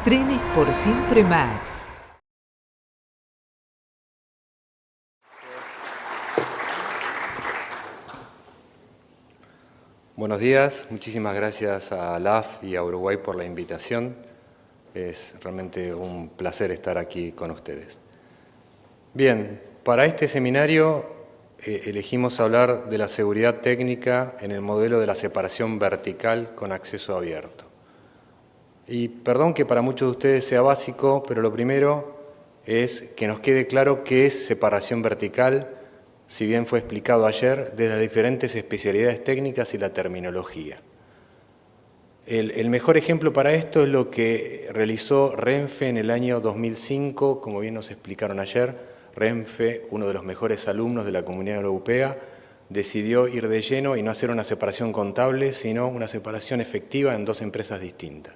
Trenes por Siempre Max. Buenos días, muchísimas gracias a LAF y a Uruguay por la invitación. Es realmente un placer estar aquí con ustedes. Bien, para este seminario elegimos hablar de la seguridad técnica en el modelo de la separación vertical con acceso abierto. Y perdón que para muchos de ustedes sea básico, pero lo primero es que nos quede claro qué es separación vertical, si bien fue explicado ayer, de las diferentes especialidades técnicas y la terminología. El mejor ejemplo para esto es lo que realizó Renfe en el año 2005, como bien nos explicaron ayer. Renfe, uno de los mejores alumnos de la Comunidad Europea, decidió ir de lleno y no hacer una separación contable, sino una separación efectiva en dos empresas distintas.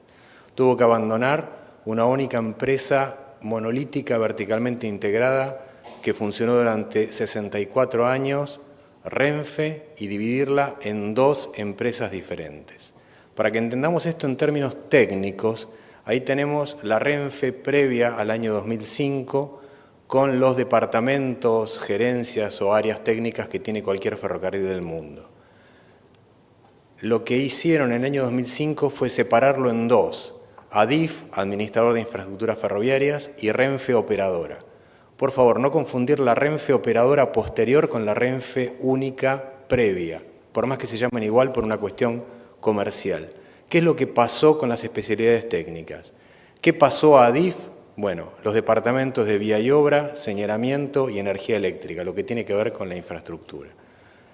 Tuvo que abandonar una única empresa monolítica verticalmente integrada que funcionó durante 64 años, Renfe, y dividirla en dos empresas diferentes. Para que entendamos esto en términos técnicos, ahí tenemos la Renfe previa al año 2005 con los departamentos, gerencias o áreas técnicas que tiene cualquier ferrocarril del mundo. Lo que hicieron en el año 2005 fue separarlo en dos: ADIF, Administrador de Infraestructuras Ferroviarias, y Renfe Operadora. Por favor, no confundir la Renfe Operadora posterior con la Renfe única previa, por más que se llamen igual por una cuestión comercial. ¿Qué es lo que pasó con las especialidades técnicas? ¿Qué pasó a ADIF? Bueno, los departamentos de vía y obra, señalamiento y energía eléctrica, lo que tiene que ver con la infraestructura.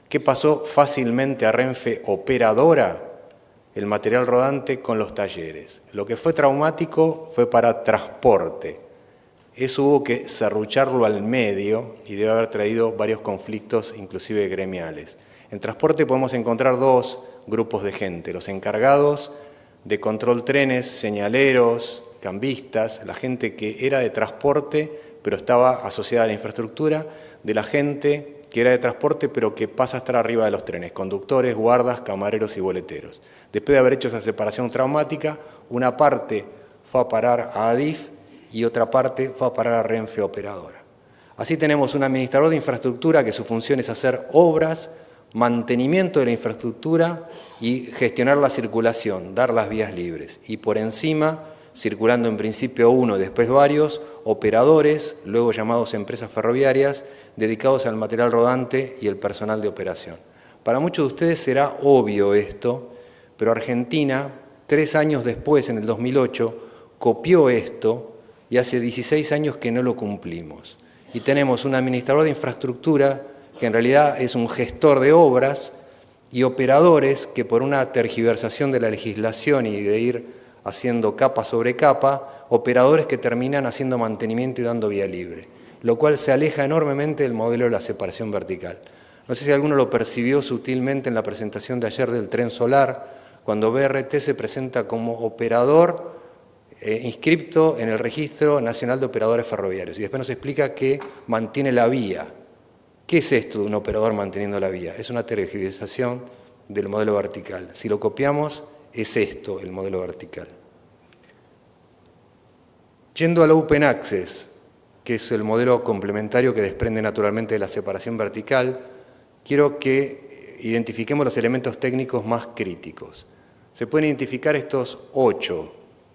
¿Qué pasó fácilmente a Renfe Operadora? El material rodante con los talleres. Lo que fue traumático fue para transporte. Eso hubo que serrucharlo al medio y debe haber traído varios conflictos, inclusive gremiales. En transporte podemos encontrar dos grupos de gente: los encargados de control trenes, señaleros, cambistas, la gente que era de transporte pero estaba asociada a la infraestructura, de la gente que era de transporte pero que pasa a estar arriba de los trenes: conductores, guardas, camareros y boleteros. Después de haber hecho esa separación traumática, una parte fue a parar a ADIF y otra parte fue a parar a Renfe Operadora. Así tenemos un administrador de infraestructura que su función es hacer obras, mantenimiento de la infraestructura y gestionar la circulación, dar las vías libres. Y por encima, circulando en principio uno, después varios, operadores, luego llamados empresas ferroviarias, dedicados al material rodante y el personal de operación. Para muchos de ustedes será obvio esto, pero Argentina, 3 años después, en el 2008, copió esto y hace 16 años que no lo cumplimos. Y tenemos un administrador de infraestructura que en realidad es un gestor de obras, y operadores que por una tergiversación de la legislación y de ir haciendo capa sobre capa, operadores que terminan haciendo mantenimiento y dando vía libre, lo cual se aleja enormemente del modelo de la separación vertical. No sé si alguno lo percibió sutilmente en la presentación de ayer del tren solar, cuando BRT se presenta como operador inscripto en el Registro Nacional de Operadores Ferroviarios, y después nos explica que mantiene la vía. ¿Qué es esto de un operador manteniendo la vía? Es una tergiversación del modelo vertical. Si lo copiamos, es esto el modelo vertical. Yendo al Open Access, que es el modelo complementario que desprende naturalmente de la separación vertical, quiero que identifiquemos los elementos técnicos más críticos. Se pueden identificar estos 8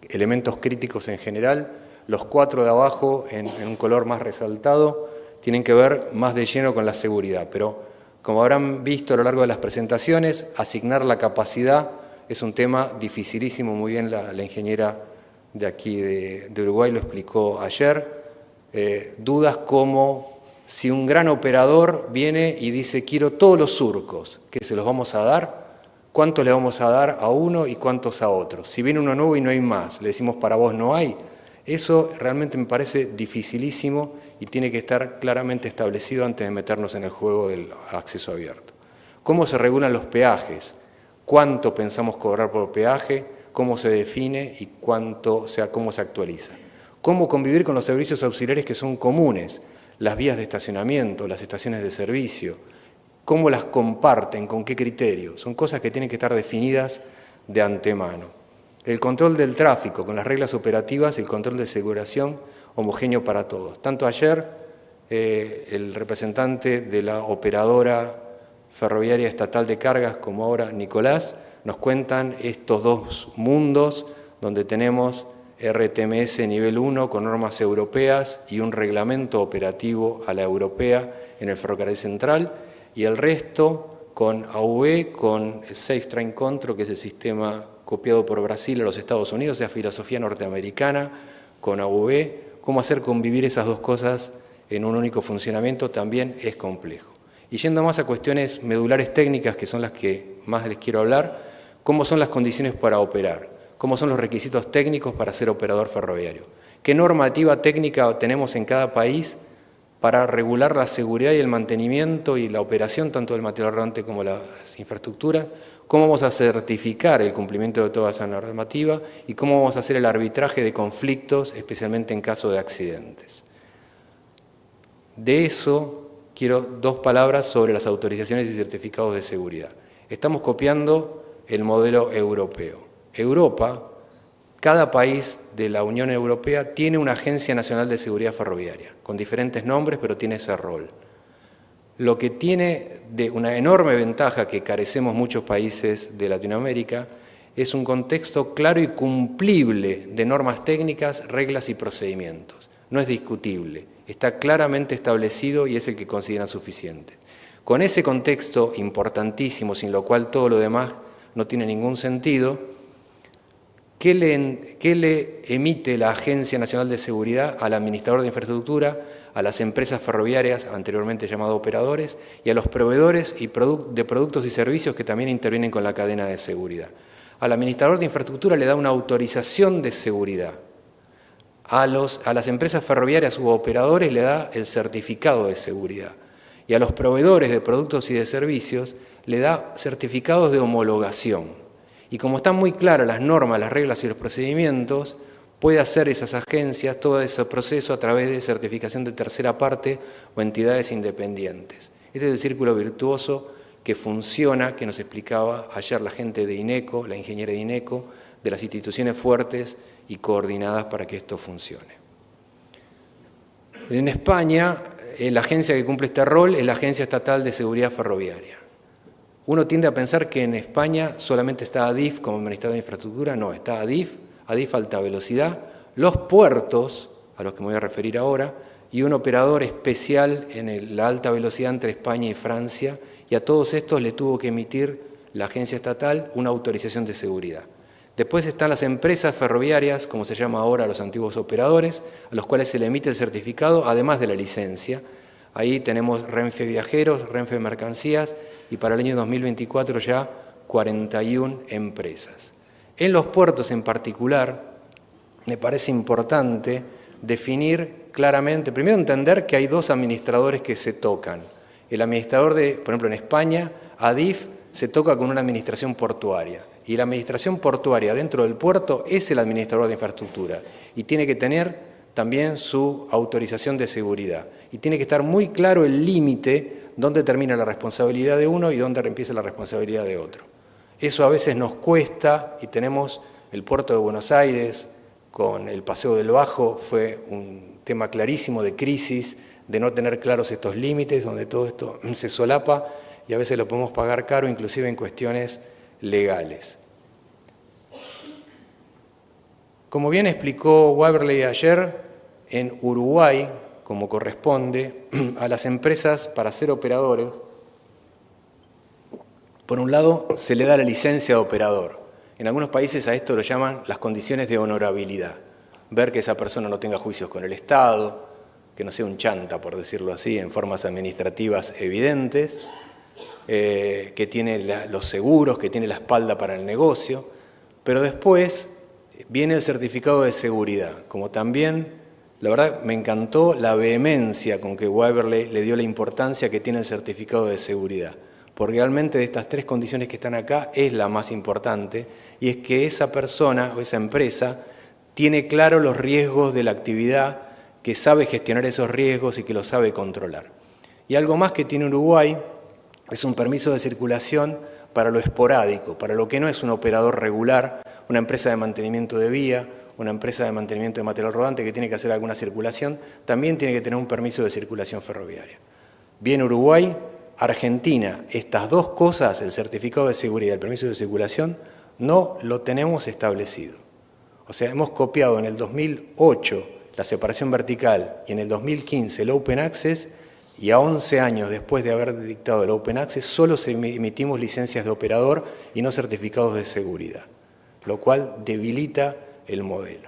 elementos críticos en general. Los 4 de abajo, en un color más resaltado, tienen que ver más de lleno con la seguridad, pero como habrán visto a lo largo de las presentaciones, asignar la capacidad es un tema dificilísimo. Muy bien la ingeniera de aquí de Uruguay lo explicó ayer. Dudas como si un gran operador viene y dice: quiero todos los surcos, ¿qué se los vamos a dar? ¿Cuántos le vamos a dar a uno y cuántos a otro? Si viene uno nuevo y no hay más, le decimos: para vos no hay. Eso realmente me parece dificilísimo y tiene que estar claramente establecido antes de meternos en el juego del acceso abierto. ¿Cómo se regulan los peajes? ¿Cuánto pensamos cobrar por peaje? ¿Cómo se define y cómo se actualiza? ¿Cómo convivir con los servicios auxiliares que son comunes? Las vías de estacionamiento, las estaciones de servicio. ¿Cómo las comparten? ¿Con qué criterio? Son cosas que tienen que estar definidas de antemano. el control del tráfico con las reglas operativas y el control de aseguración homogéneo para todos. Tanto ayer el representante de la operadora ferroviaria estatal de cargas como ahora Nicolás nos cuentan estos dos mundos donde tenemos RTMS nivel 1 con normas europeas y un reglamento operativo a la europea en el ferrocarril central y el resto con AUE, con el Safe Train Control, que es el sistema copiado por Brasil a los Estados Unidos, esa filosofía norteamericana, con AUE. Cómo hacer convivir esas dos cosas en un único funcionamiento también es complejo. Y yendo más a cuestiones medulares técnicas, que son las que más les quiero hablar, cómo son las condiciones para operar, cómo son los requisitos técnicos para ser operador ferroviario, qué normativa técnica tenemos en cada país para regular la seguridad y el mantenimiento y la operación tanto del material rodante como las infraestructuras, cómo vamos a certificar el cumplimiento de toda esa normativa y cómo vamos a hacer el arbitraje de conflictos, especialmente en caso de accidentes. De eso quiero dos palabras sobre las autorizaciones y certificados de seguridad. Estamos copiando el modelo europeo. Europa, cada país de la Unión Europea tiene una Agencia Nacional de Seguridad Ferroviaria, con diferentes nombres, pero tiene ese rol. Lo que tiene de una enorme ventaja que carecemos muchos países de Latinoamérica es un contexto claro y cumplible de normas técnicas, reglas y procedimientos. No es discutible, está claramente establecido y es el que consideran suficiente. Con ese contexto importantísimo, sin lo cual todo lo demás no tiene ningún sentido, ¿qué le emite la Agencia Nacional de Seguridad al administrador de infraestructura, a las empresas ferroviarias, anteriormente llamadas operadores, y a los proveedores de productos y servicios que también intervienen con la cadena de seguridad? Al administrador de infraestructura le da una autorización de seguridad. A las empresas ferroviarias u operadores le da el certificado de seguridad. Y a los proveedores de productos y de servicios le da certificados de homologación. Y como están muy claras las normas, las reglas y los procedimientos, puede hacer esas agencias todo ese proceso a través de certificación de tercera parte o entidades independientes. Ese es el círculo virtuoso que funciona, que nos explicaba ayer la gente de INECO, la ingeniera de INECO, de las instituciones fuertes y coordinadas para que esto funcione. En España, la agencia que cumple este rol es la Agencia Estatal de Seguridad Ferroviaria. Uno tiende a pensar que en España solamente está ADIF como administrador de infraestructura. No, está ADIF alta velocidad, los puertos, a los que me voy a referir ahora, y un operador especial en la alta velocidad entre España y Francia, y a todos estos le tuvo que emitir la agencia estatal una autorización de seguridad. Después están las empresas ferroviarias, como se llama ahora a los antiguos operadores, a los cuales se le emite el certificado, además de la licencia. Ahí tenemos Renfe Viajeros, Renfe Mercancías, y para el año 2024 ya 41 empresas. En los puertos en particular, me parece importante definir claramente, primero entender que hay dos administradores que se tocan. El administrador por ejemplo en España, ADIF, se toca con una administración portuaria. Y la administración portuaria dentro del puerto es el administrador de infraestructura y tiene que tener también su autorización de seguridad. Y tiene que estar muy claro el límite dónde termina la responsabilidad de uno y dónde empieza la responsabilidad de otro. Eso a veces nos cuesta y tenemos el puerto de Buenos Aires con el Paseo del Bajo, fue un tema clarísimo de crisis, de no tener claros estos límites, donde todo esto se solapa y a veces lo podemos pagar caro, inclusive en cuestiones legales. Como bien explicó Waverley ayer, en Uruguay, como corresponde, a las empresas para ser operadores, por un lado se le da la licencia de operador. En algunos países a esto lo llaman las condiciones de honorabilidad. Ver que esa persona no tenga juicios con el Estado, que no sea un chanta, por decirlo así, en formas administrativas evidentes, que tiene los seguros, que tiene la espalda para el negocio, pero después viene el certificado de seguridad, como también, la verdad, me encantó la vehemencia con que Waverley le dio la importancia que tiene el certificado de seguridad, porque realmente de estas tres condiciones que están acá es la más importante, y es que esa persona o esa empresa tiene claro los riesgos de la actividad, que sabe gestionar esos riesgos y que los sabe controlar. Y algo más que tiene Uruguay es un permiso de circulación para lo esporádico, para lo que no es un operador regular, una empresa de mantenimiento de vía, una empresa de mantenimiento de material rodante que tiene que hacer alguna circulación, también tiene que tener un permiso de circulación ferroviaria. Bien Uruguay, Argentina, estas dos cosas, el certificado de seguridad y el permiso de circulación, no lo tenemos establecido. O sea, hemos copiado en el 2008 la separación vertical y en el 2015 el Open Access, y a 11 años después de haber dictado el Open Access solo emitimos licencias de operador y no certificados de seguridad, lo cual debilita el modelo.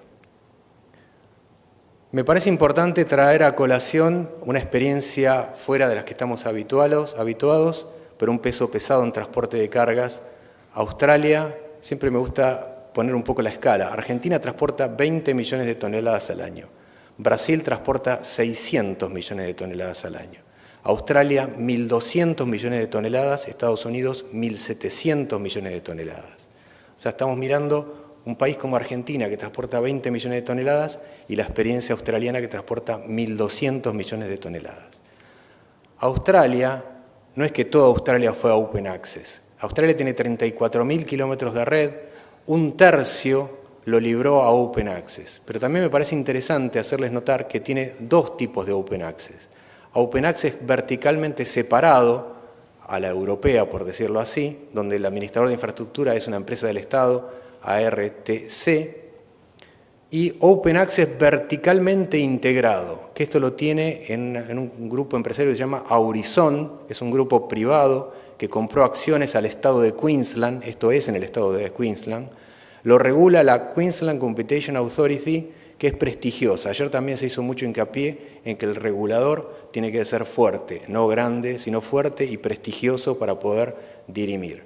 Me parece importante traer a colación una experiencia fuera de las que estamos habituados, pero un peso pesado en transporte de cargas. Australia, siempre me gusta poner un poco la escala. Argentina transporta 20 millones de toneladas al año. Brasil transporta 600 millones de toneladas al año. Australia, 1.200 millones de toneladas. Estados Unidos, 1.700 millones de toneladas. O sea, estamos mirando un país como Argentina, que transporta 20 millones de toneladas, y la experiencia australiana, que transporta 1.200 millones de toneladas. Australia, no es que toda Australia fue a Open Access. Australia tiene 34.000 kilómetros de red, un tercio lo libró a Open Access. Pero también me parece interesante hacerles notar que tiene dos tipos de Open Access. Open Access verticalmente separado, a la europea, por decirlo así, donde el administrador de infraestructura es una empresa del Estado, ARTC, y Open Access verticalmente integrado, que esto lo tiene en un grupo empresario que se llama Aurizon, es un grupo privado que compró acciones al estado de Queensland, esto es en el estado de Queensland, lo regula la Queensland Competition Authority, que es prestigiosa. Ayer también se hizo mucho hincapié en que el regulador tiene que ser fuerte, no grande, sino fuerte y prestigioso para poder dirimir.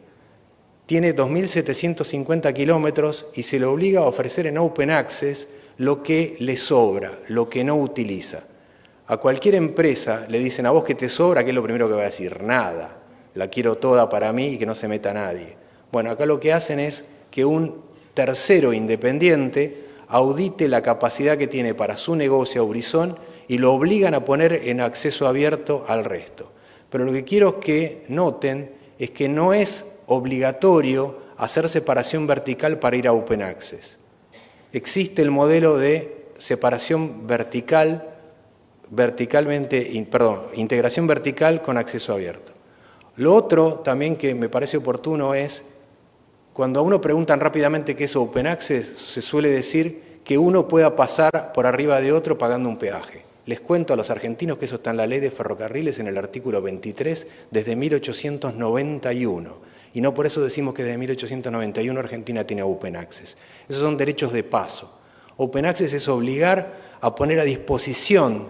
Tiene 2.750 kilómetros y se le obliga a ofrecer en Open Access lo que le sobra, lo que no utiliza. A cualquier empresa le dicen a vos que te sobra, ¿qué es lo primero que va a decir? Nada, la quiero toda para mí y que no se meta nadie. Bueno, acá lo que hacen es que un tercero independiente audite la capacidad que tiene para su negocio Aurizon y lo obligan a poner en acceso abierto al resto. Pero lo que quiero que noten es que no es obligatorio hacer separación vertical para ir a Open Access. Existe el modelo de separación integración vertical con acceso abierto. Lo otro también que me parece oportuno es, cuando a uno preguntan rápidamente qué es Open Access, se suele decir que uno pueda pasar por arriba de otro pagando un peaje. Les cuento a los argentinos que eso está en la Ley de Ferrocarriles, en el artículo 23, desde 1891. Y no por eso decimos que desde 1891 Argentina tiene Open Access. Esos son derechos de paso. Open Access es obligar a poner a disposición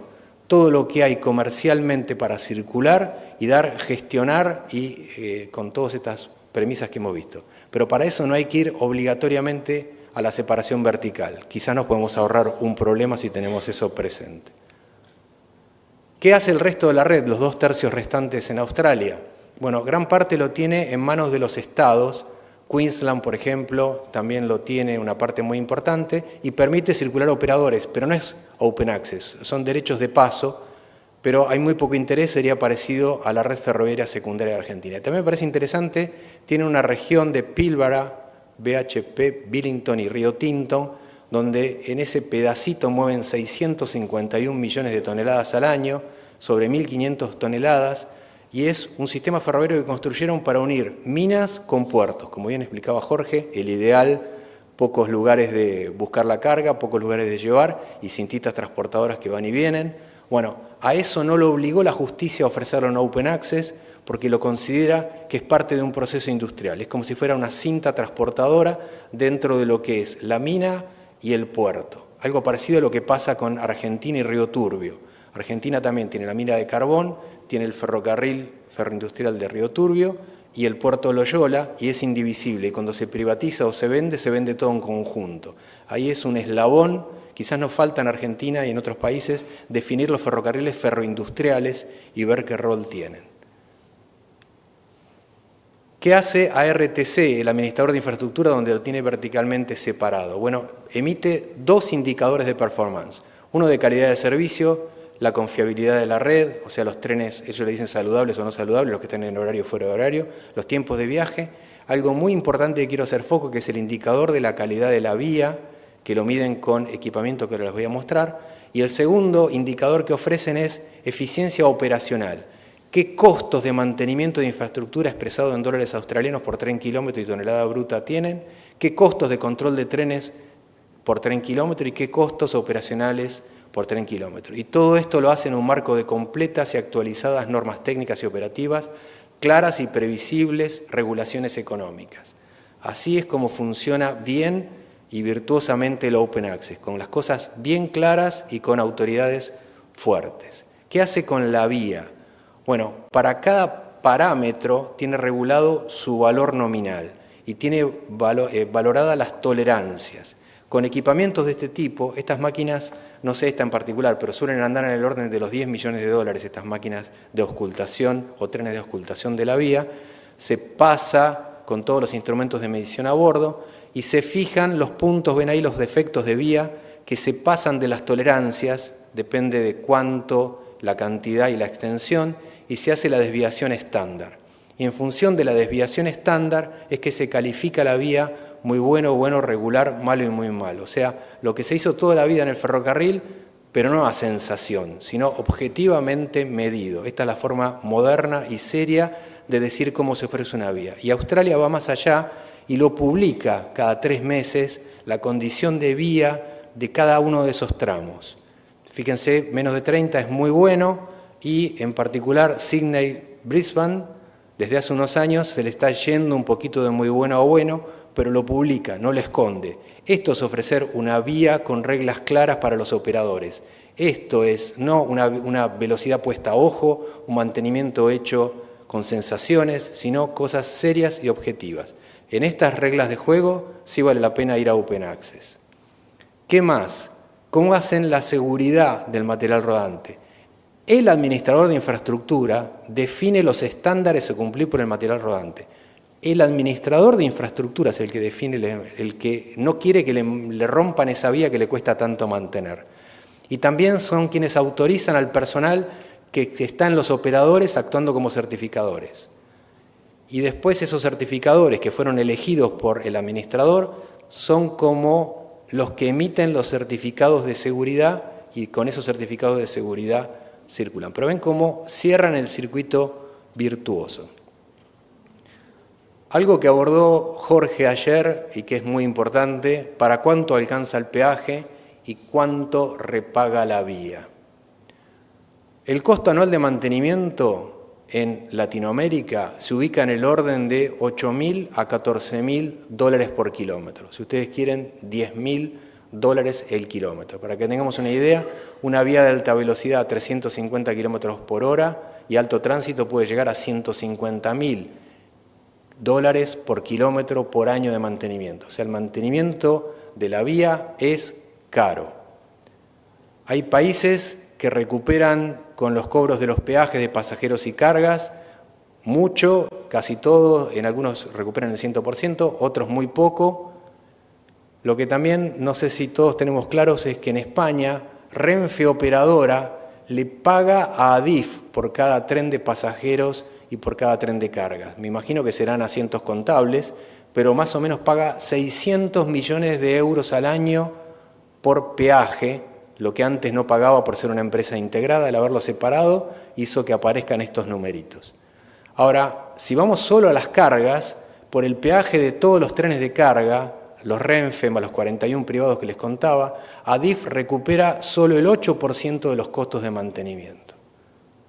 todo lo que hay comercialmente para circular y gestionar y con todas estas premisas que hemos visto. Pero para eso no hay que ir obligatoriamente a la separación vertical. Quizás nos podemos ahorrar un problema si tenemos eso presente. ¿Qué hace el resto de la red, los 2 tercios restantes en Australia? Bueno, gran parte lo tiene en manos de los estados. Queensland, por ejemplo, también lo tiene una parte muy importante y permite circular operadores, pero no es Open Access, son derechos de paso, pero hay muy poco interés, sería parecido a la red ferroviaria secundaria de Argentina. También me parece interesante, tiene una región de Pilbara, BHP, Billington y Río Tinto, donde en ese pedacito mueven 651 millones de toneladas al año, sobre 1.500 toneladas, y es un sistema ferroviario que construyeron para unir minas con puertos. Como bien explicaba Jorge, el ideal, pocos lugares de buscar la carga, pocos lugares de llevar y cintitas transportadoras que van y vienen. Bueno, a eso no lo obligó la justicia a ofrecerlo en Open Access porque lo considera que es parte de un proceso industrial. Es como si fuera una cinta transportadora dentro de lo que es la mina y el puerto. Algo parecido a lo que pasa con Argentina y Río Turbio. Argentina también tiene la mina de carbón, tiene el ferrocarril ferroindustrial de Río Turbio y el puerto Loyola, y es indivisible. Y cuando se privatiza o se vende todo en conjunto. Ahí es un eslabón, quizás nos falta en Argentina y en otros países definir los ferrocarriles ferroindustriales y ver qué rol tienen. ¿Qué hace ARTC, el administrador de infraestructura, donde lo tiene verticalmente separado? Bueno, emite 2 indicadores de performance. Uno de calidad de servicio, la confiabilidad de la red, o sea, los trenes, ellos le dicen saludables o no saludables, los que están en horario o fuera de horario, los tiempos de viaje. algo muy importante que quiero hacer foco, que es el indicador de la calidad de la vía, que lo miden con equipamiento que ahora les voy a mostrar. Y el segundo indicador que ofrecen es eficiencia operacional. ¿Qué costos de mantenimiento de infraestructura expresado en dólares australianos por tren kilómetro y tonelada bruta tienen? ¿Qué costos de control de trenes por tren kilómetro y qué costos operacionales por tren kilómetro? Y todo esto lo hace en un marco de completas y actualizadas normas técnicas y operativas, claras y previsibles regulaciones económicas. Así es como funciona bien y virtuosamente el Open Access, con las cosas bien claras y con autoridades fuertes. ¿Qué hace con la vía? Bueno, para cada parámetro tiene regulado su valor nominal y tiene valoradas las tolerancias. Con equipamientos de este tipo, estas máquinas, no sé esta en particular, pero suelen andar en el orden de los 10 millones de dólares, estas máquinas de auscultación o trenes de auscultación de la vía, se pasa con todos los instrumentos de medición a bordo y se fijan los puntos, ven ahí los defectos de vía, que se pasan de las tolerancias, depende de cuánto, la cantidad y la extensión, y se hace la desviación estándar. Y en función de la desviación estándar es que se califica la vía muy bueno, bueno, regular, malo y muy malo. O sea, lo que se hizo toda la vida en el ferrocarril, pero no a sensación, sino objetivamente medido. Esta es la forma moderna y seria de decir cómo se ofrece una vía. Y Australia va más allá y lo publica cada 3 meses, la condición de vía de cada uno de esos tramos. Fíjense, menos de 30 es muy bueno, y en particular Sydney-Brisbane, desde hace unos años se le está yendo un poquito de muy bueno a bueno, pero lo publica, no lo esconde. Esto es ofrecer una vía con reglas claras para los operadores. Esto es no una velocidad puesta a ojo, un mantenimiento hecho con sensaciones, sino cosas serias y objetivas. En estas reglas de juego sí vale la pena ir a Open Access. ¿Qué más? ¿Cómo hacen la seguridad del material rodante? El administrador de infraestructura define los estándares a cumplir por el material rodante. El administrador de infraestructura es el que define, el que no quiere que le rompan esa vía que le cuesta tanto mantener. Y también son quienes autorizan al personal que está en los operadores actuando como certificadores. Y después esos certificadores que fueron elegidos por el administrador son como los que emiten los certificados de seguridad y con esos certificados de seguridad circulan. Pero ven cómo cierran el circuito virtuoso. Algo que abordó Jorge ayer y que es muy importante, ¿para cuánto alcanza el peaje y cuánto repaga la vía? El costo anual de mantenimiento en Latinoamérica se ubica en el orden de 8.000 a 14.000 dólares por kilómetro. Si ustedes quieren, 10.000 dólares el kilómetro. Para que tengamos una idea, una vía de alta velocidad a 350 kilómetros por hora y alto tránsito puede llegar a 150.000 dólares por kilómetro por año de mantenimiento. O sea, el mantenimiento de la vía es caro. Hay países que recuperan con los cobros de los peajes de pasajeros y cargas mucho, casi todo, en algunos recuperan el 100%, otros muy poco. Lo que también, no sé si todos tenemos claros, es que en España Renfe Operadora le paga a Adif por cada tren de pasajeros y por cada tren de carga. Me imagino que serán asientos contables, pero más o menos paga 600 millones de euros al año por peaje, lo que antes no pagaba por ser una empresa integrada. El haberlo separado hizo que aparezcan estos numeritos. Ahora, si vamos solo a las cargas, por el peaje de todos los trenes de carga, los Renfe más los 41 privados que les contaba, Adif recupera solo el 8% de los costos de mantenimiento.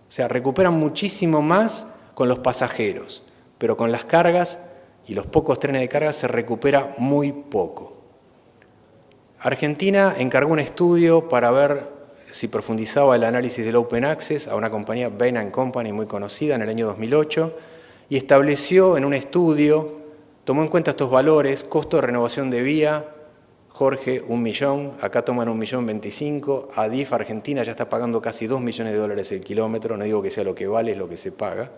O sea, recuperan muchísimo más con los pasajeros, pero con las cargas y los pocos trenes de carga se recupera muy poco. Argentina encargó un estudio para ver si profundizaba el análisis del Open Access a una compañía Bain & Company muy conocida en el año 2008 y estableció en un estudio, tomó en cuenta estos valores, costo de renovación de vía, Jorge, 1 millón, acá toman 1.025.000, Adif Argentina ya está pagando casi 2 millones de dólares el kilómetro, no digo que sea lo que vale, es lo que se paga.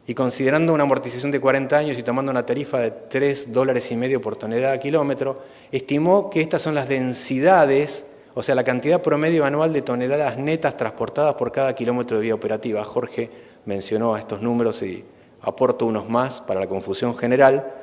Y considerando una amortización de 40 años y tomando una tarifa de $3,50 por tonelada kilómetro, estimó que estas son las densidades, o sea, la cantidad promedio anual de toneladas netas transportadas por cada kilómetro de vía operativa. Jorge mencionó estos números y aporto unos más para la confusión general.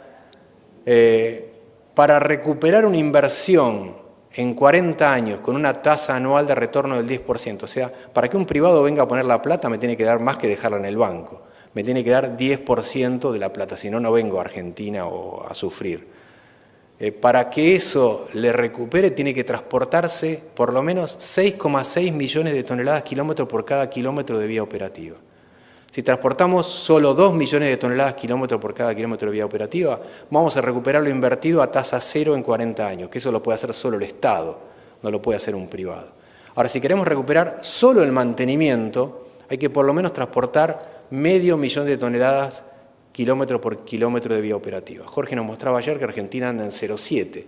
Para recuperar una inversión en 40 años con una tasa anual de retorno del 10%, o sea, para que un privado venga a poner la plata me tiene que dar más que dejarla en el banco, me tiene que dar 10% de la plata, si no, no vengo a Argentina o a sufrir. Para que eso le recupere tiene que transportarse por lo menos 6,6 millones de toneladas kilómetros por cada kilómetro de vía operativa. Si transportamos solo 2 millones de toneladas kilómetros por cada kilómetro de vía operativa, vamos a recuperar lo invertido a tasa cero en 40 años, que eso lo puede hacer solo el Estado, no lo puede hacer un privado. Ahora, si queremos recuperar solo el mantenimiento, hay que por lo menos transportar medio millón de toneladas kilómetro por kilómetro de vía operativa. Jorge nos mostraba ayer que Argentina anda en 0,7.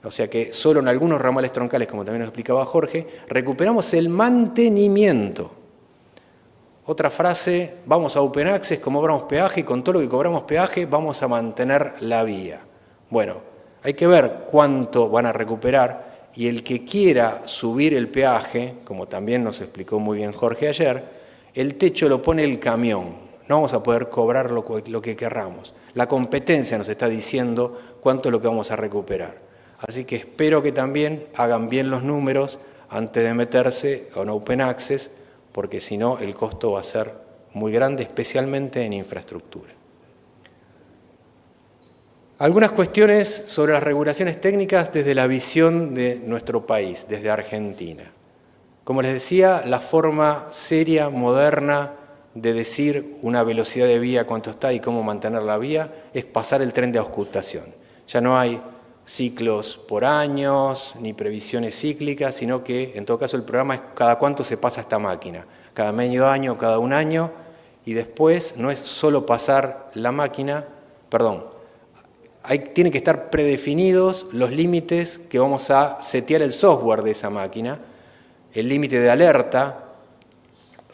O sea que solo en algunos ramales troncales, como también nos explicaba Jorge, recuperamos el mantenimiento. Otra frase, vamos a Open Access, como cobramos peaje, y con todo lo que cobramos peaje vamos a mantener la vía. Bueno, hay que ver cuánto van a recuperar, y el que quiera subir el peaje, como también nos explicó muy bien Jorge ayer, el techo lo pone el camión. No vamos a poder cobrar lo que querramos. La competencia nos está diciendo cuánto es lo que vamos a recuperar. Así que espero que también hagan bien los números antes de meterse a un Open Access, porque si no el costo va a ser muy grande, especialmente en infraestructura. Algunas cuestiones sobre las regulaciones técnicas desde la visión de nuestro país, desde Argentina. Como les decía, la forma seria, moderna, de decir una velocidad de vía, cuánto está y cómo mantener la vía, es pasar el tren de auscultación. Ya no hay ciclos por años, ni previsiones cíclicas, sino que en todo caso el programa es cada cuánto se pasa esta máquina, cada medio año, cada un año, y después no es solo pasar la máquina, tienen que estar predefinidos los límites que vamos a setear el software de esa máquina, el límite de alerta,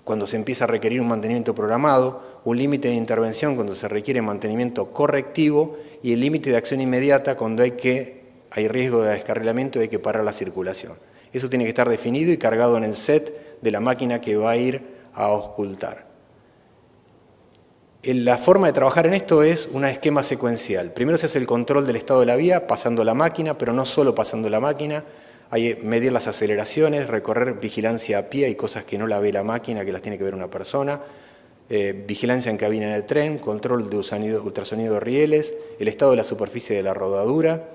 cuando se empieza a requerir un mantenimiento programado, un límite de intervención cuando se requiere mantenimiento correctivo y el límite de acción inmediata cuando hay riesgo de descarrilamiento y hay que parar la circulación. Eso tiene que estar definido y cargado en el set de la máquina que va a ir a auscultar. La forma de trabajar en esto es un esquema secuencial. Primero se hace el control del estado de la vía pasando la máquina, pero no solo pasando la máquina. Hay que medir las aceleraciones, recorrer vigilancia a pie, hay cosas que no la ve la máquina, que las tiene que ver una persona, vigilancia en cabina de tren, control de ultrasonido de rieles, el estado de la superficie de la rodadura,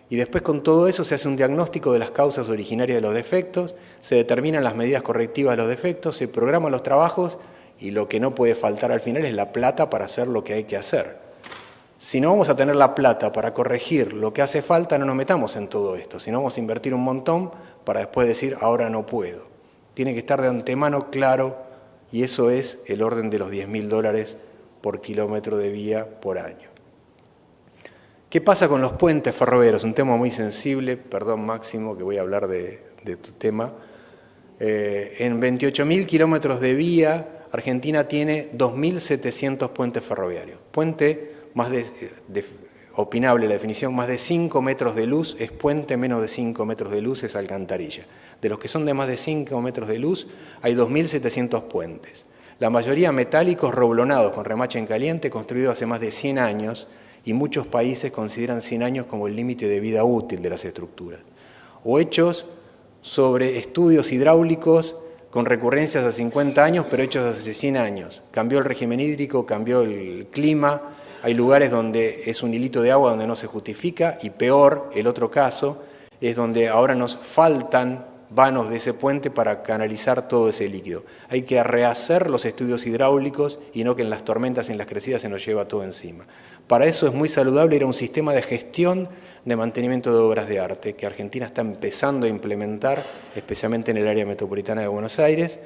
y después con todo eso se hace un diagnóstico de las causas originarias de los defectos, se determinan las medidas correctivas de los defectos, se programan los trabajos y lo que no puede faltar al final es la plata para hacer lo que hay que hacer. Si no vamos a tener la plata para corregir lo que hace falta, no nos metamos en todo esto. Si no, vamos a invertir un montón para después decir, ahora no puedo. Tiene que estar de antemano claro, y eso es el orden de los $10.000 por kilómetro de vía por año. ¿Qué pasa con los puentes ferroviarios? Un tema muy sensible, perdón Máximo que voy a hablar de tu tema. En 28.000 kilómetros de vía, Argentina tiene 2.700 puentes ferroviarios. Puente más opinable la definición, más de 5 metros de luz es puente, menos de 5 metros de luz es alcantarilla. De los que son de más de 5 metros de luz, hay 2.700 puentes. La mayoría metálicos roblonados con remache en caliente, construidos hace más de 100 años, y muchos países consideran 100 años como el límite de vida útil de las estructuras. O hechos sobre estudios hidráulicos con recurrencias a 50 años, pero hechos hace 100 años. Cambió el régimen hídrico, cambió el clima. Hay lugares donde es un hilito de agua donde no se justifica, y peor, el otro caso, es donde ahora nos faltan vanos de ese puente para canalizar todo ese líquido. Hay que rehacer los estudios hidráulicos y no que en las tormentas y en las crecidas se nos lleva todo encima. Para eso es muy saludable ir a un sistema de gestión de mantenimiento de obras de arte que Argentina está empezando a implementar, especialmente en el área metropolitana de Buenos Aires.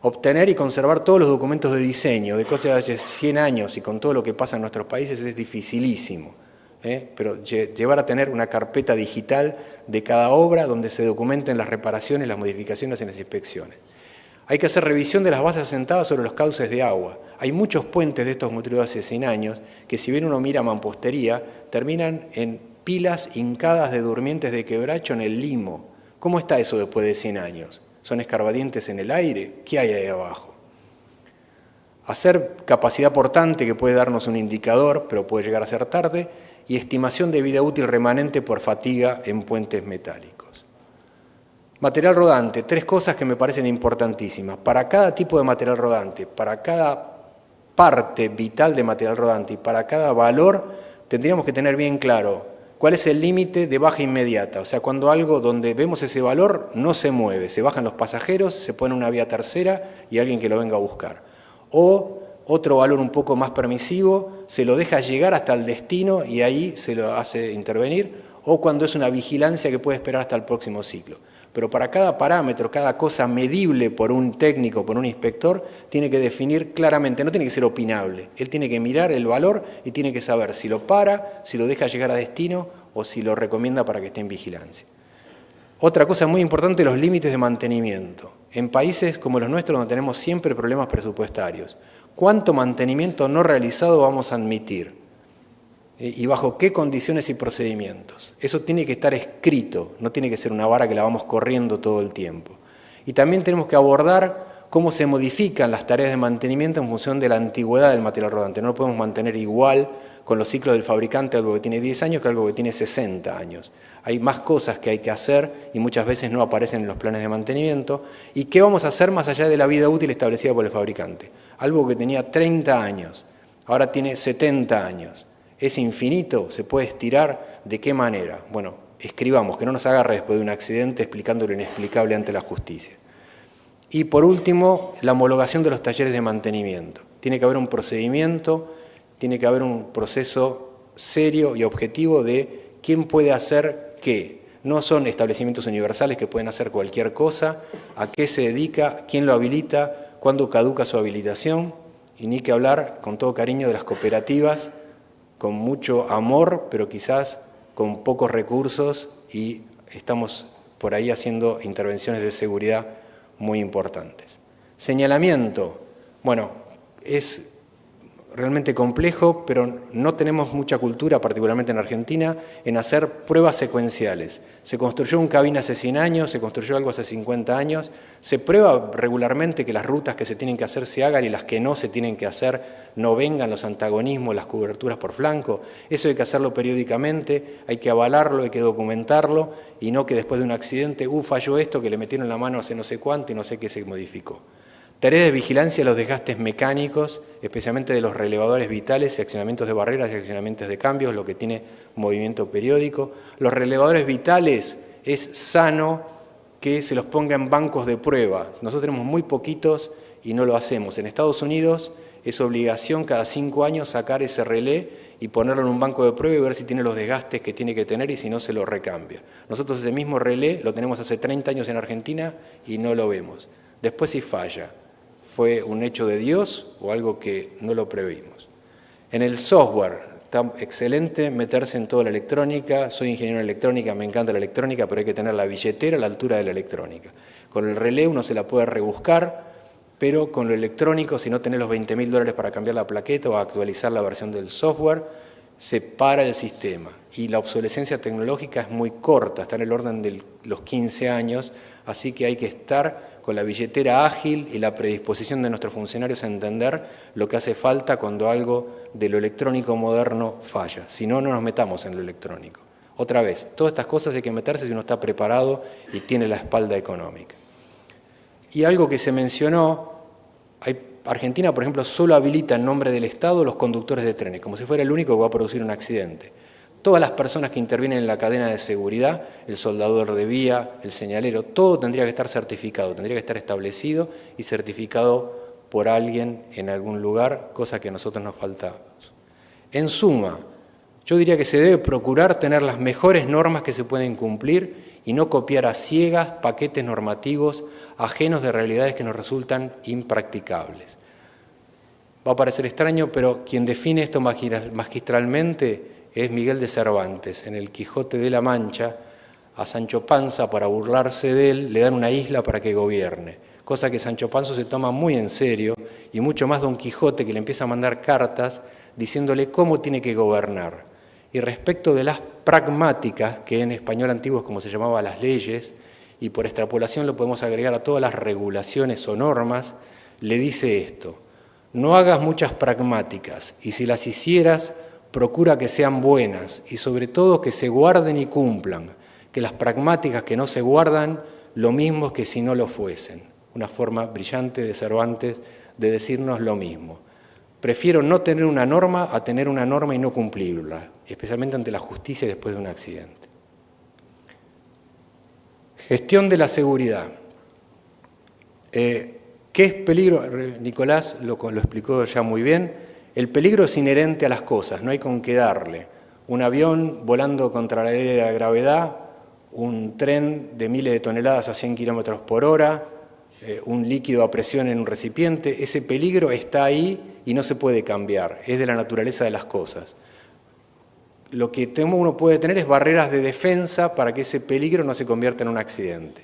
Obtener y conservar todos los documentos de diseño de cosas de hace 100 años y con todo lo que pasa en nuestros países es dificilísimo. Pero llevar a tener una carpeta digital de cada obra donde se documenten las reparaciones, las modificaciones y las inspecciones. Hay que hacer revisión de las bases asentadas sobre los cauces de agua. Hay muchos puentes de estos construidos hace 100 años que, si bien uno mira mampostería, terminan en pilas hincadas de durmientes de quebracho en el limo. ¿Cómo está eso después de 100 años? ¿Son escarbadientes en el aire? ¿Qué hay ahí abajo? Hacer capacidad portante, que puede darnos un indicador, pero puede llegar a ser tarde, y estimación de vida útil remanente por fatiga en puentes metálicos. Material rodante, 3 cosas que me parecen importantísimas. Para cada tipo de material rodante, para cada parte vital de material rodante y para cada valor, tendríamos que tener bien claro cuál es el límite de baja inmediata. O sea, cuando algo donde vemos ese valor no se mueve, se bajan los pasajeros, se pone una vía tercera y alguien que lo venga a buscar. O otro valor un poco más permisivo, se lo deja llegar hasta el destino y ahí se lo hace intervenir, o cuando es una vigilancia que puede esperar hasta el próximo ciclo. Pero para cada parámetro, cada cosa medible por un técnico, por un inspector, tiene que definir claramente, no tiene que ser opinable. Él tiene que mirar el valor y tiene que saber si lo para, si lo deja llegar a destino o si lo recomienda para que esté en vigilancia. Otra cosa muy importante, los límites de mantenimiento. En países como los nuestros, donde tenemos siempre problemas presupuestarios, ¿cuánto mantenimiento no realizado vamos a admitir? ¿Y bajo qué condiciones y procedimientos? Eso tiene que estar escrito, no tiene que ser una vara que la vamos corriendo todo el tiempo. Y también tenemos que abordar cómo se modifican las tareas de mantenimiento en función de la antigüedad del material rodante. No lo podemos mantener igual con los ciclos del fabricante, algo que tiene 10 años que algo que tiene 60 años. Hay más cosas que hay que hacer y muchas veces no aparecen en los planes de mantenimiento. ¿Y qué vamos a hacer más allá de la vida útil establecida por el fabricante? Algo que tenía 30 años, ahora tiene 70 años. ¿Es infinito? ¿Se puede estirar? ¿De qué manera? Bueno, escribamos, que no nos agarre después de un accidente explicando lo inexplicable ante la justicia. Y por último, la homologación de los talleres de mantenimiento. Tiene que haber un procedimiento, tiene que haber un proceso serio y objetivo de quién puede hacer qué. No son establecimientos universales que pueden hacer cualquier cosa, a qué se dedica, quién lo habilita, cuándo caduca su habilitación, y ni que hablar, con todo cariño, de las cooperativas, con mucho amor, pero quizás con pocos recursos, y estamos por ahí haciendo intervenciones de seguridad muy importantes. Señalamiento, bueno, es realmente complejo, pero no tenemos mucha cultura, particularmente en Argentina, en hacer pruebas secuenciales. Se construyó un cabina hace 100 años, se construyó algo hace 50 años, se prueba regularmente que las rutas que se tienen que hacer se hagan y las que no se tienen que hacer no vengan los antagonismos, las coberturas por flanco. Eso hay que hacerlo periódicamente, hay que avalarlo, hay que documentarlo y no que después de un accidente, falló esto, que le metieron la mano hace no sé cuánto y no sé qué se modificó. Tareas de vigilancia de los desgastes mecánicos, especialmente de los relevadores vitales, seccionamientos de barreras y seccionamientos de cambios, lo que tiene movimiento periódico. Los relevadores vitales es sano que se los ponga en bancos de prueba. Nosotros tenemos muy poquitos y no lo hacemos. En Estados Unidos es obligación cada 5 años sacar ese relé y ponerlo en un banco de prueba y ver si tiene los desgastes que tiene que tener y si no se lo recambia. Nosotros ese mismo relé lo tenemos hace 30 años en Argentina y no lo vemos. Después si falla, ¿fue un hecho de Dios o algo que no lo previmos? En el software, está excelente meterse en toda la electrónica. Soy ingeniero en electrónica, me encanta la electrónica, pero hay que tener la billetera a la altura de la electrónica. Con el relé uno se la puede rebuscar, pero con lo electrónico, si no tenés los $20.000 para cambiar la plaqueta o actualizar la versión del software, se para el sistema. Y la obsolescencia tecnológica es muy corta, está en el orden de los 15 años, así que hay que estar con la billetera ágil y la predisposición de nuestros funcionarios a entender lo que hace falta cuando algo de lo electrónico moderno falla. Si no, no nos metamos en lo electrónico. Otra vez, todas estas cosas hay que meterse si uno está preparado y tiene la espalda económica. Y algo que se mencionó, Argentina, por ejemplo, solo habilita en nombre del Estado los conductores de trenes, como si fuera el único que va a producir un accidente. Todas las personas que intervienen en la cadena de seguridad, el soldador de vía, el señalero, todo tendría que estar certificado, tendría que estar establecido y certificado por alguien en algún lugar, cosa que a nosotros nos falta. En suma, yo diría que se debe procurar tener las mejores normas que se pueden cumplir y no copiar a ciegas paquetes normativos ajenos de realidades que nos resultan impracticables. Va a parecer extraño, pero quien define esto magistralmente es Miguel de Cervantes. En el Quijote de la Mancha, a Sancho Panza, para burlarse de él, le dan una isla para que gobierne, cosa que Sancho Panza se toma muy en serio, y mucho más Don Quijote, que le empieza a mandar cartas diciéndole cómo tiene que gobernar. Y respecto de las pragmáticas, que en español antiguo es como se llamaba las leyes, y por extrapolación lo podemos agregar a todas las regulaciones o normas, le dice esto: No hagas muchas pragmáticas, y si las hicieras, procura que sean buenas, y sobre todo que se guarden y cumplan, que las pragmáticas que no se guardan, lo mismo es que si no lo fuesen. Una forma brillante de Cervantes de decirnos lo mismo. Prefiero no tener una norma a tener una norma y no cumplirla, especialmente ante la justicia después de un accidente. Gestión de la seguridad. ¿Qué es peligro? Nicolás lo explicó ya muy bien. El peligro es inherente a las cosas, no hay con qué darle. Un avión volando contra la ley de la gravedad, un tren de miles de toneladas a 100 kilómetros por hora, un líquido a presión en un recipiente, ese peligro está ahí y no se puede cambiar, es de la naturaleza de las cosas. Lo que uno puede tener es barreras de defensa para que ese peligro no se convierta en un accidente.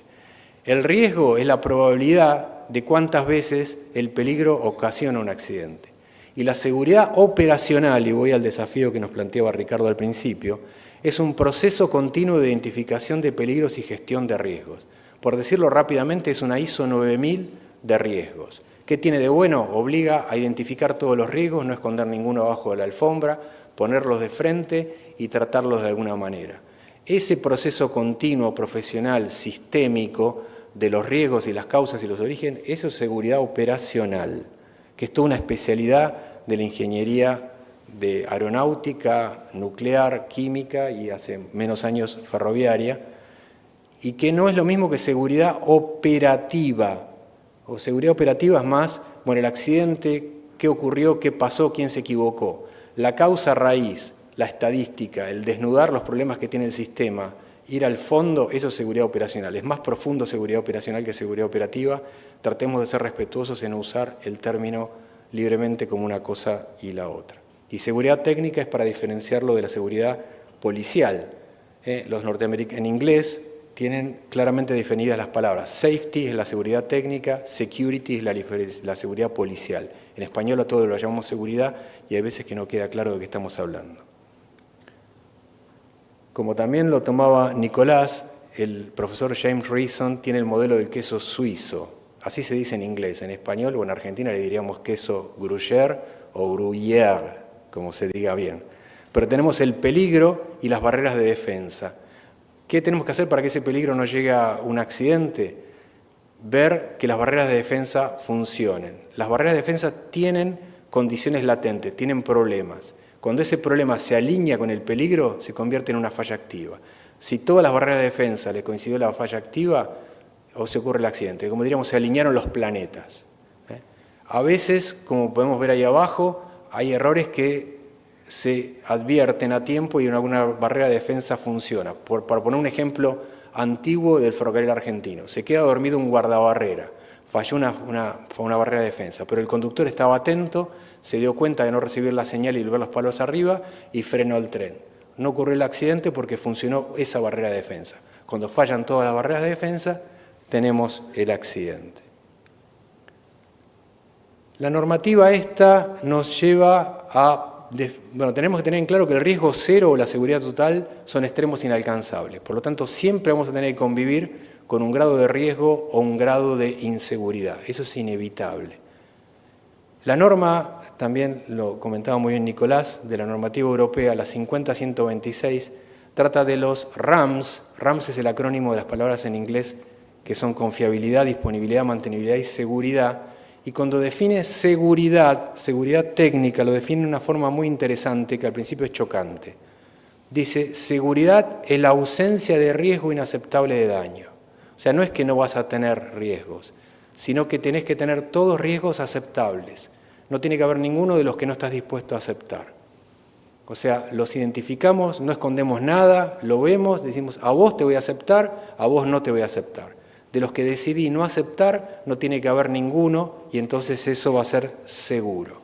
El riesgo es la probabilidad de cuántas veces el peligro ocasiona un accidente. Y la seguridad operacional, y voy al desafío que nos planteaba Ricardo al principio, es un proceso continuo de identificación de peligros y gestión de riesgos. Por decirlo rápidamente, es una ISO 9000 de riesgos. ¿Qué tiene de bueno? Obliga a identificar todos los riesgos, no esconder ninguno abajo de la alfombra, ponerlos de frente y tratarlos de alguna manera. Ese proceso continuo, profesional, sistémico, de los riesgos y las causas y los orígenes, eso es seguridad operacional, que es toda una especialidad de la ingeniería de aeronáutica, nuclear, química y hace menos años ferroviaria, y que no es lo mismo que seguridad operativa. O seguridad operativa es más, bueno, el accidente, qué ocurrió, qué pasó, quién se equivocó. La causa raíz, la estadística, el desnudar los problemas que tiene el sistema, ir al fondo, eso es seguridad operacional. Es más profundo seguridad operacional que seguridad operativa. Tratemos de ser respetuosos en no usar el término libremente como una cosa y la otra. Y seguridad técnica es para diferenciarlo de la seguridad policial. Los norteamericanos en inglés tienen claramente definidas las palabras. Safety es la seguridad técnica, security es la seguridad policial. En español a todo lo llamamos seguridad y hay veces que no queda claro de qué estamos hablando. Como también lo tomaba Nicolás, el profesor James Reason tiene el modelo del queso suizo. Así se dice en inglés. En español o en Argentina le diríamos queso gruyère o gruyère, como se diga bien. Pero tenemos el peligro y las barreras de defensa. ¿Qué tenemos que hacer para que ese peligro no llegue a un accidente? Ver que las barreras de defensa funcionen. Las barreras de defensa tienen condiciones latentes, tienen problemas. Cuando ese problema se alinea con el peligro, se convierte en una falla activa. Si todas las barreras de defensa le coincidió la falla activa, o se ocurre el accidente. Como diríamos, se alinearon los planetas. A veces, como podemos ver ahí abajo, hay errores que se advierten a tiempo y alguna barrera de defensa funciona. Para poner un ejemplo antiguo del ferrocarril argentino, se queda dormido un guardabarrera, falló una barrera de defensa, pero el conductor estaba atento, se dio cuenta de no recibir la señal y ver los palos arriba y frenó el tren. No ocurrió el accidente porque funcionó esa barrera de defensa. Cuando fallan todas las barreras de defensa, tenemos el accidente. La normativa esta nos lleva a... Bueno, tenemos que tener en claro que el riesgo cero o la seguridad total son extremos inalcanzables. Por lo tanto, siempre vamos a tener que convivir con un grado de riesgo o un grado de inseguridad. Eso es inevitable. La norma, también lo comentaba muy bien Nicolás, de la normativa europea, la 50-126, trata de los RAMs. RAMs es el acrónimo de las palabras en inglés que son confiabilidad, disponibilidad, mantenibilidad y seguridad. Y cuando define seguridad, seguridad técnica, lo define de una forma muy interesante que al principio es chocante. Dice, seguridad es la ausencia de riesgo inaceptable de daño. O sea, no es que no vas a tener riesgos, sino que tenés que tener todos riesgos aceptables. No tiene que haber ninguno de los que no estás dispuesto a aceptar. O sea, los identificamos, no escondemos nada, lo vemos, decimos, a vos te voy a aceptar, a vos no te voy a aceptar. De los que decidí no aceptar, no tiene que haber ninguno y entonces eso va a ser seguro.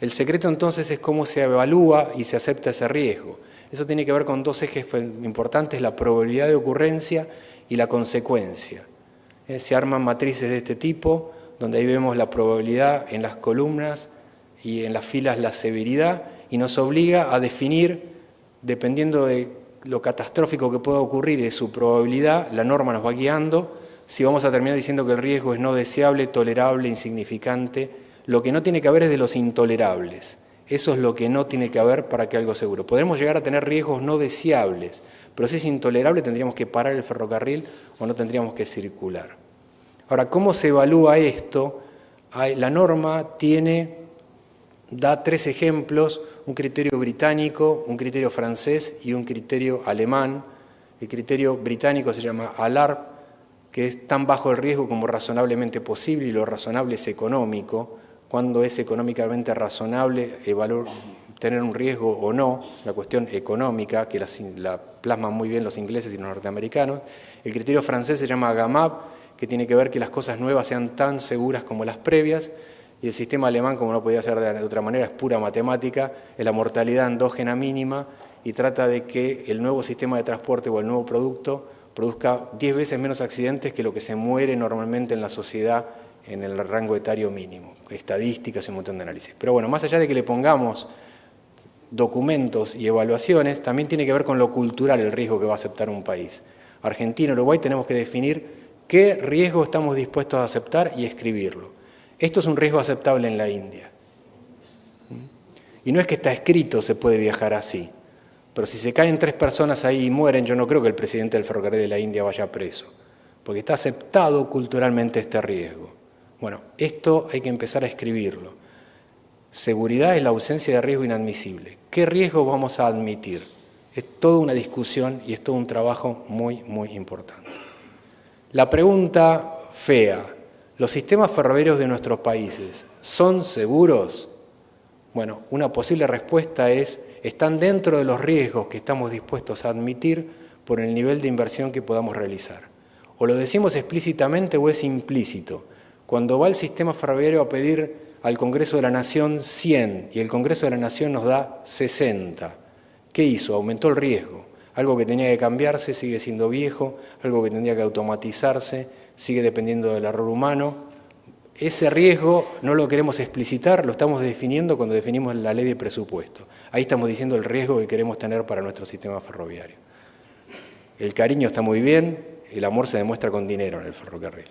El secreto entonces es cómo se evalúa y se acepta ese riesgo. Eso tiene que ver con dos ejes importantes, la probabilidad de ocurrencia y la consecuencia. Se arman matrices de este tipo, donde ahí vemos la probabilidad en las columnas y en las filas la severidad, y nos obliga a definir, dependiendo de lo catastrófico que pueda ocurrir y su probabilidad, la norma nos va guiando, si vamos a terminar diciendo que el riesgo es no deseable, tolerable, insignificante, lo que no tiene que haber es de los intolerables. Eso es lo que no tiene que haber para que algo sea seguro. Podremos llegar a tener riesgos no deseables, pero si es intolerable tendríamos que parar el ferrocarril o no tendríamos que circular. Ahora, ¿cómo se evalúa esto? La norma da 3 ejemplos, un criterio británico, un criterio francés y un criterio alemán. El criterio británico se llama ALARP, que es tan bajo el riesgo como razonablemente posible, y lo razonable es económico. Cuando es económicamente razonable tener un riesgo o no, la cuestión económica, que la plasman muy bien los ingleses y los norteamericanos. El criterio francés se llama GAMAP, que tiene que ver que las cosas nuevas sean tan seguras como las previas, y el sistema alemán, como no podía ser de otra manera, es pura matemática, es la mortalidad endógena mínima, y trata de que el nuevo sistema de transporte o el nuevo producto produzca 10 veces menos accidentes que lo que se muere normalmente en la sociedad en el rango etario mínimo, estadísticas y un montón de análisis. Pero bueno, más allá de que le pongamos documentos y evaluaciones, también tiene que ver con lo cultural el riesgo que va a aceptar un país. Argentina, Uruguay, tenemos que definir qué riesgo estamos dispuestos a aceptar y escribirlo. Esto es un riesgo aceptable en la India. Y no es que está escrito se puede viajar así, pero si se caen 3 personas ahí y mueren, yo no creo que el presidente del ferrocarril de la India vaya preso, porque está aceptado culturalmente este riesgo. Bueno, esto hay que empezar a escribirlo. Seguridad es la ausencia de riesgo inadmisible. ¿Qué riesgo vamos a admitir? Es toda una discusión y es todo un trabajo muy, muy importante. La pregunta fea, ¿los sistemas ferroviarios de nuestros países son seguros? Bueno, una posible respuesta es, están dentro de los riesgos que estamos dispuestos a admitir por el nivel de inversión que podamos realizar. O lo decimos explícitamente o es implícito. Cuando va el sistema ferroviario a pedir al Congreso de la Nación 100 y el Congreso de la Nación nos da 60, ¿qué hizo? Aumentó el riesgo. Algo que tenía que cambiarse sigue siendo viejo, algo que tendría que automatizarse sigue dependiendo del error humano. Ese riesgo no lo queremos explicitar, lo estamos definiendo cuando definimos la ley de presupuesto. Ahí estamos diciendo el riesgo que queremos tener para nuestro sistema ferroviario. El cariño está muy bien, el amor se demuestra con dinero en el ferrocarril.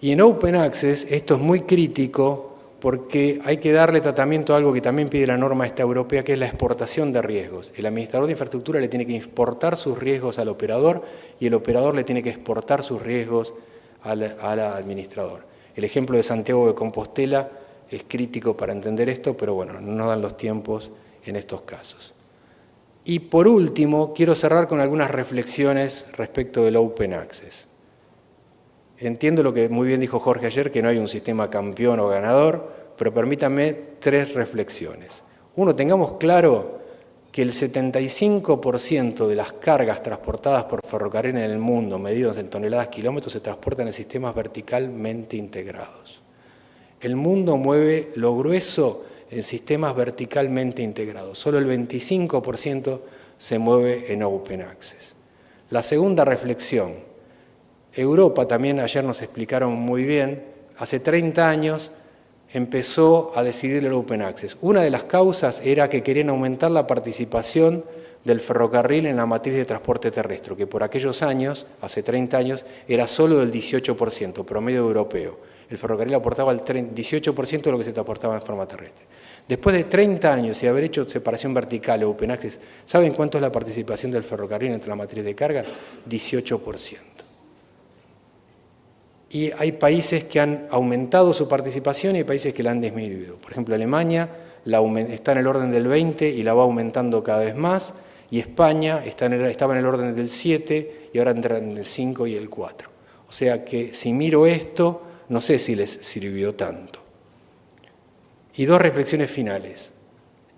Y en Open Access esto es muy crítico porque hay que darle tratamiento a algo que también pide la norma esta europea, que es la exportación de riesgos. El administrador de infraestructura le tiene que exportar sus riesgos al operador y el operador le tiene que exportar sus riesgos al administrador. El ejemplo de Santiago de Compostela es crítico para entender esto, pero bueno, no nos dan los tiempos en estos casos. Y por último, quiero cerrar con algunas reflexiones respecto del Open Access. Entiendo lo que muy bien dijo Jorge ayer, que no hay un sistema campeón o ganador, pero permítanme 3 reflexiones. Uno, tengamos claro que el 75% de las cargas transportadas por ferrocarril en el mundo, medidos en toneladas kilómetros, se transportan en sistemas verticalmente integrados. El mundo mueve lo grueso en sistemas verticalmente integrados. Solo el 25% se mueve en Open Access. La segunda reflexión. Europa, también ayer nos explicaron muy bien, hace 30 años empezó a decidir el Open Access. Una de las causas era que querían aumentar la participación del ferrocarril en la matriz de transporte terrestre, que por aquellos años, hace 30 años, era solo del 18%, promedio europeo. El ferrocarril aportaba el 18% de lo que se transportaba en forma terrestre. Después de 30 años y haber hecho separación vertical o Open Access, ¿saben cuánto es la participación del ferrocarril entre la matriz de carga? 18%. Y hay países que han aumentado su participación y hay países que la han disminuido. Por ejemplo, Alemania está en el orden del 20 y la va aumentando cada vez más, y España estaba en el orden del 7 y ahora entra en el 5 y el 4. O sea que si miro esto, no sé si les sirvió tanto. Y 2 reflexiones finales.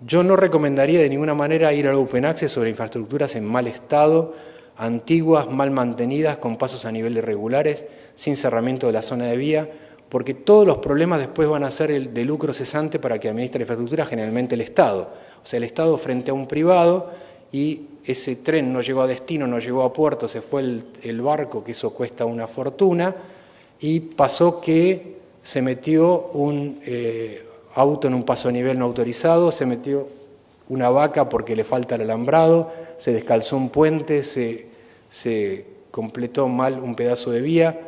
Yo no recomendaría de ninguna manera ir al Open Access sobre infraestructuras en mal estado, antiguas, mal mantenidas, con pasos a nivel irregulares, sin cerramiento de la zona de vía, porque todos los problemas después van a ser el de lucro cesante para que administre la infraestructura, generalmente el Estado. O sea, el Estado frente a un privado, y ese tren no llegó a destino, no llegó a puerto, se fue el barco, que eso cuesta una fortuna, y pasó que se metió un auto en un paso a nivel no autorizado, se metió una vaca porque le falta el alambrado, se descalzó un puente, se completó mal un pedazo de vía.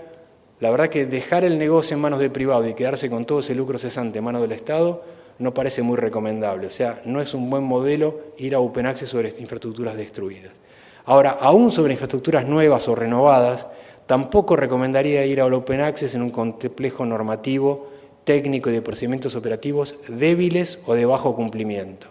La verdad que dejar el negocio en manos de privado y quedarse con todo ese lucro cesante en manos del Estado no parece muy recomendable. O sea, no es un buen modelo ir a Open Access sobre infraestructuras destruidas. Ahora, aún sobre infraestructuras nuevas o renovadas, tampoco recomendaría ir al Open Access en un complejo normativo, técnico y de procedimientos operativos débiles o de bajo cumplimiento.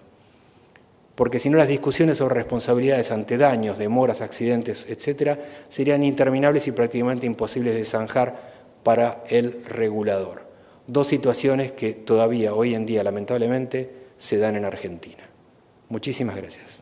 Porque si no las discusiones sobre responsabilidades ante daños, demoras, accidentes, etc., serían interminables y prácticamente imposibles de zanjar para el regulador. Dos situaciones que todavía hoy en día, lamentablemente, se dan en Argentina. Muchísimas gracias.